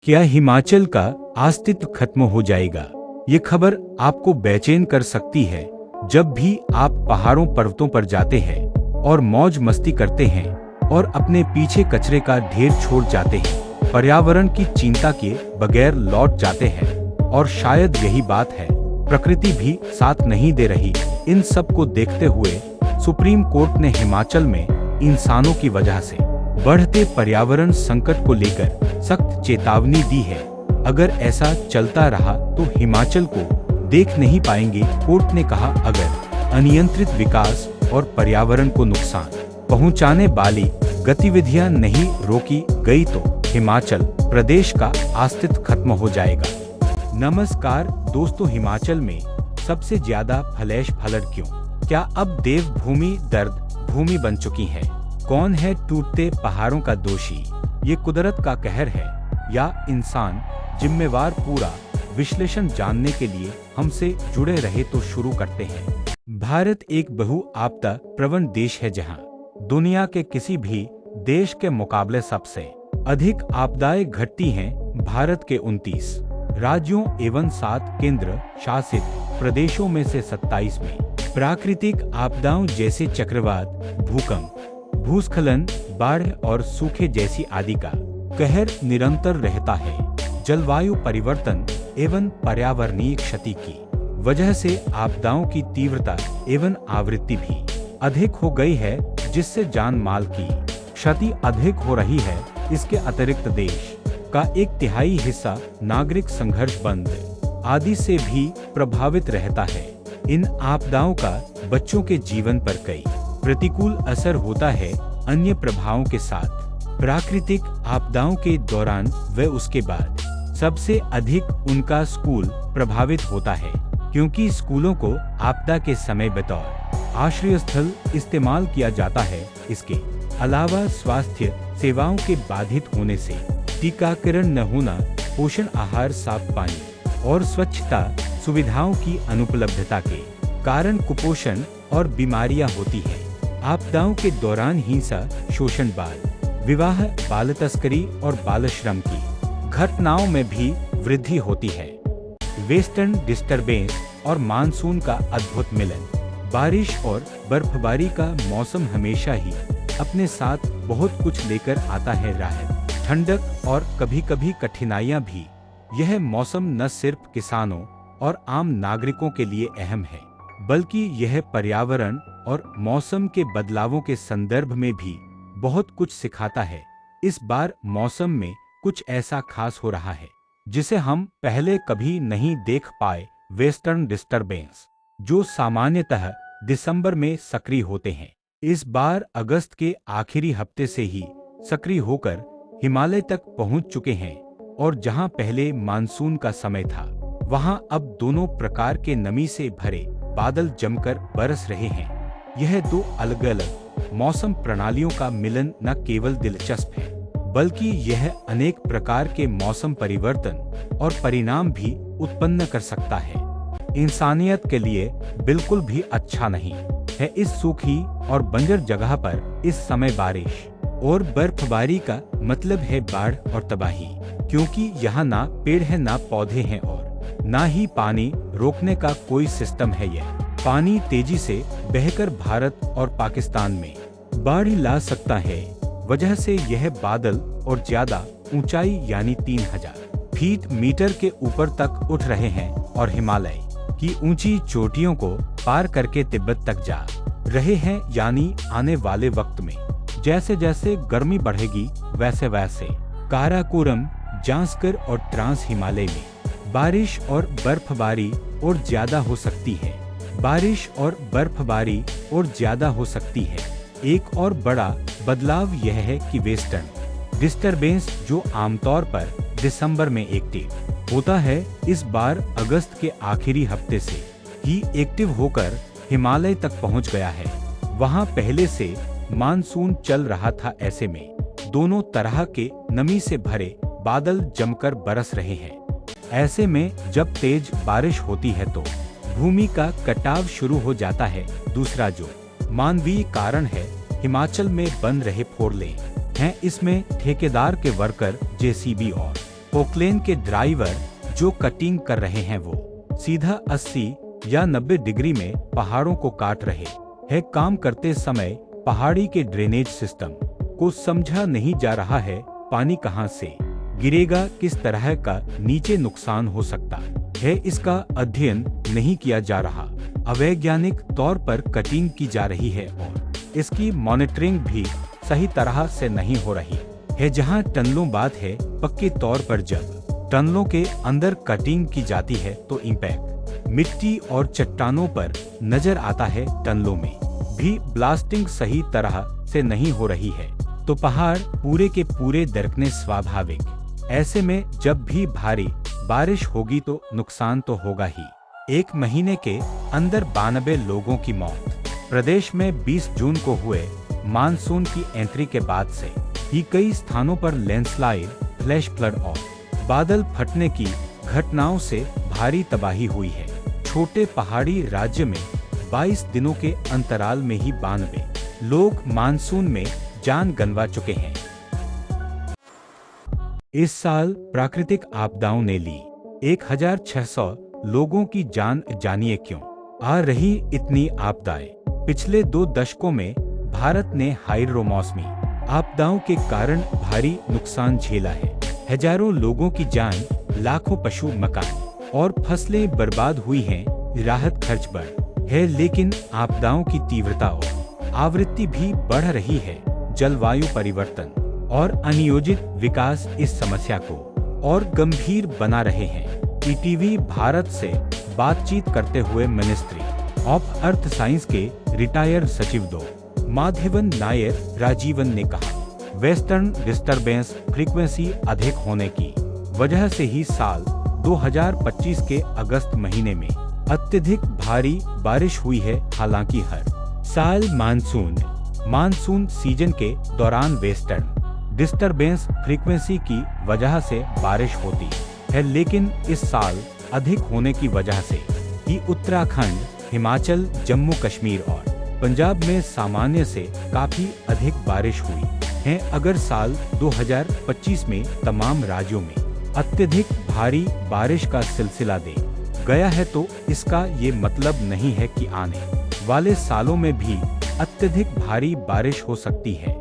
क्या हिमाचल का अस्तित्व खत्म हो जाएगा? ये खबर आपको बेचैन कर सकती है। जब भी आप पहाड़ों पर्वतों पर जाते हैं और मौज मस्ती करते हैं और अपने पीछे कचरे का ढेर छोड़ जाते हैं, पर्यावरण की चिंता किए बगैर लौट जाते हैं, और शायद यही बात है, प्रकृति भी साथ नहीं दे रही। इन सब को देखते हुए सुप्रीम कोर्ट ने हिमाचल में इंसानों की वजह से बढ़ते पर्यावरण संकट को लेकर सख्त चेतावनी दी है। अगर ऐसा चलता रहा तो हिमाचल को देख नहीं पाएंगे। कोर्ट ने कहा, अगर अनियंत्रित विकास और पर्यावरण को नुकसान पहुंचाने वाली गतिविधियां नहीं रोकी गई तो हिमाचल प्रदेश का अस्तित्व खत्म हो जाएगा। नमस्कार दोस्तों, हिमाचल में सबसे ज्यादा फलैश फ्लड क्यों? क्या अब देवभूमि दर्द भूमि बन चुकी है? कौन है टूटते पहाड़ों का दोषी? ये कुदरत का कहर है या इंसान जिम्मेवार? पूरा विश्लेषण जानने के लिए हमसे जुड़े रहे तो शुरू करते हैं। भारत एक बहु आपदा प्रवण देश है, जहां दुनिया के किसी भी देश के मुकाबले सबसे अधिक आपदाएं घटती हैं। भारत के 29 राज्यों एवं 7 केंद्र शासित प्रदेशों में से 27 में प्राकृतिक आपदाओं जैसे चक्रवात, भूकंप, भूस्खलन, बाढ़ और सूखे जैसी आदि का कहर निरंतर रहता है। जलवायु परिवर्तन एवं पर्यावरणीय क्षति की वजह से आपदाओं की तीव्रता एवं आवृत्ति भी अधिक हो गई है, जिससे जान माल की क्षति अधिक हो रही है। इसके अतिरिक्त देश का 1/3 हिस्सा नागरिक संघर्ष, बंद आदि से भी प्रभावित रहता है। इन आपदाओं का बच्चों के जीवन पर कई प्रतिकूल असर होता है। अन्य प्रभावों के साथ प्राकृतिक आपदाओं के दौरान व उसके बाद सबसे अधिक उनका स्कूल प्रभावित होता है, क्योंकि स्कूलों को आपदा के समय बतौर आश्रय स्थल इस्तेमाल किया जाता है। इसके अलावा स्वास्थ्य सेवाओं के बाधित होने से, टीकाकरण न होना, पोषण आहार, साफ पानी और स्वच्छता सुविधाओं की अनुपलब्धता के कारण कुपोषण और बीमारियां होती हैं। आपदाओं के दौरान हिंसा, शोषण, बाल विवाह, बाल तस्करी और बाल श्रम की घटनाओं में भी वृद्धि होती है। वेस्टर्न डिस्टर्बेंस और मानसून का अद्भुत मिलन। बारिश और बर्फबारी का मौसम हमेशा ही अपने साथ बहुत कुछ लेकर आता है। राहत, ठंडक और कभी-कभी कठिनाइयां भी। यह मौसम न सिर्फ किसानों और आम नागरिकों के लिए अहम है, बल्कि यह पर्यावरण और मौसम के बदलावों के संदर्भ में भी बहुत कुछ सिखाता है। इस बार मौसम में कुछ ऐसा खास हो रहा है जिसे हम पहले कभी नहीं देख पाए। वेस्टर्न डिस्टर्बेंस, जो सामान्यतः दिसंबर में सक्रिय होते हैं, इस बार अगस्त के आखिरी हफ्ते से ही सक्रिय होकर हिमालय तक पहुंच चुके हैं, और जहां पहले मानसून का समय था, वहां अब दोनों प्रकार के नमी से भरे बादल जमकर बरस रहे हैं। यह दो अलग-अलग मौसम प्रणालियों का मिलन न केवल दिलचस्प है, बल्कि यह अनेक प्रकार के मौसम परिवर्तन और परिणाम भी उत्पन्न कर सकता है। इंसानियत के लिए बिल्कुल भी अच्छा नहीं है। इस सूखी और बंजर जगह पर इस समय बारिश और बर्फबारी का मतलब है बाढ़ और तबाही, क्योंकि यहाँ ना पेड़ है, ना पौधे हैं और ना ही पानी रोकने का कोई सिस्टम है। यह पानी तेजी से बहकर भारत और पाकिस्तान में बाढ़ ला सकता है। वजह से यह बादल और ज्यादा ऊंचाई यानी 3000 फीट मीटर के ऊपर तक उठ रहे हैं और हिमालय की ऊंची चोटियों को पार करके तिब्बत तक जा रहे हैं। यानी आने वाले वक्त में जैसे जैसे गर्मी बढ़ेगी, वैसे वैसे काराकोरम, जांस्कर और ट्रांस हिमालय में बारिश और बर्फबारी और ज्यादा हो सकती है। बारिश और बर्फबारी और ज्यादा हो सकती है। एक और बड़ा बदलाव यह है कि वेस्टर्न डिस्टर्बेंस, जो आमतौर पर दिसंबर में एक्टिव होता है, इस बार अगस्त के आखिरी हफ्ते से ही एक्टिव होकर हिमालय तक पहुंच गया है। वहां पहले से मानसून चल रहा था। ऐसे में दोनों तरह के नमी से भरे बादल जमकर बरस रहे हैं। ऐसे में जब तेज बारिश होती है तो भूमि का कटाव शुरू हो जाता है। दूसरा जो मानवीय कारण है, हिमाचल में बन रहे फोरलेन हैं। इसमें ठेकेदार के वर्कर, जेसीबी और पोकलेन के ड्राइवर जो कटिंग कर रहे हैं वो सीधा 80 या 90 डिग्री में पहाड़ों को काट रहे हैं। काम करते समय पहाड़ी के ड्रेनेज सिस्टम को समझा नहीं जा रहा है। पानी कहां से गिरेगा, किस तरह का नीचे नुकसान हो सकता है, इसका अध्ययन नहीं किया जा रहा। अवैज्ञानिक तौर पर कटिंग की जा रही है और इसकी मॉनिटरिंग भी सही तरह से नहीं हो रही है। जहां टनलों बात है, पक्के तौर पर जब टनलों के अंदर कटिंग की जाती है तो इम्पैक्ट मिट्टी और चट्टानों पर नजर आता है। टनलों में भी ब्लास्टिंग सही तरह से नहीं हो रही है तो पहाड़ पूरे के पूरे दरकने स्वाभाविक। ऐसे में जब भी भारी बारिश होगी तो नुकसान तो होगा ही। 1 महीने के अंदर 92 लोगों की मौत। प्रदेश में 20 जून को हुए मानसून की एंट्री के बाद से ही कई स्थानों पर लैंडस्लाइड, फ्लैश फ्लड और बादल फटने की घटनाओं से भारी तबाही हुई है। छोटे पहाड़ी राज्य में 22 दिनों के अंतराल में ही 92 लोग मानसून में जान गंवा चुके हैं। इस साल प्राकृतिक आपदाओं ने ली 1600 लोगों की जान। जानिए क्यों आ रही इतनी आपदाएं। पिछले 2 दशकों में भारत ने हाइड्रोमौसमी आपदाओं के कारण भारी नुकसान झेला है। हजारों लोगों की जान, लाखों पशु, मकान और फसलें बर्बाद हुई हैं। राहत खर्च बढ़ है लेकिन आपदाओं की तीव्रता और आवृत्ति भी बढ़ रही है। जलवायु परिवर्तन और अनियोजित विकास इस समस्या को और गंभीर बना रहे हैं। ईटीवी भारत से बातचीत करते हुए मिनिस्ट्री ऑफ अर्थ साइंस के रिटायर्ड सचिव डॉ. माधवन नायर राजीवन ने कहा, वेस्टर्न डिस्टरबेंस फ्रीक्वेंसी अधिक होने की वजह से ही साल 2025 के अगस्त महीने में अत्यधिक भारी बारिश हुई है। हालांकि हर साल मानसून सीजन के दौरान वेस्टर्न डिस्टरबेंस फ्रीक्वेंसी की वजह से बारिश होती है, लेकिन इस साल अधिक होने की वजह से ही उत्तराखंड, हिमाचल, जम्मू कश्मीर और पंजाब में सामान्य से काफी अधिक बारिश हुई है। अगर साल 2025 में तमाम राज्यों में अत्यधिक भारी बारिश का सिलसिला दे गया है तो इसका ये मतलब नहीं है कि आने वाले सालों में भी अत्यधिक भारी बारिश हो सकती है।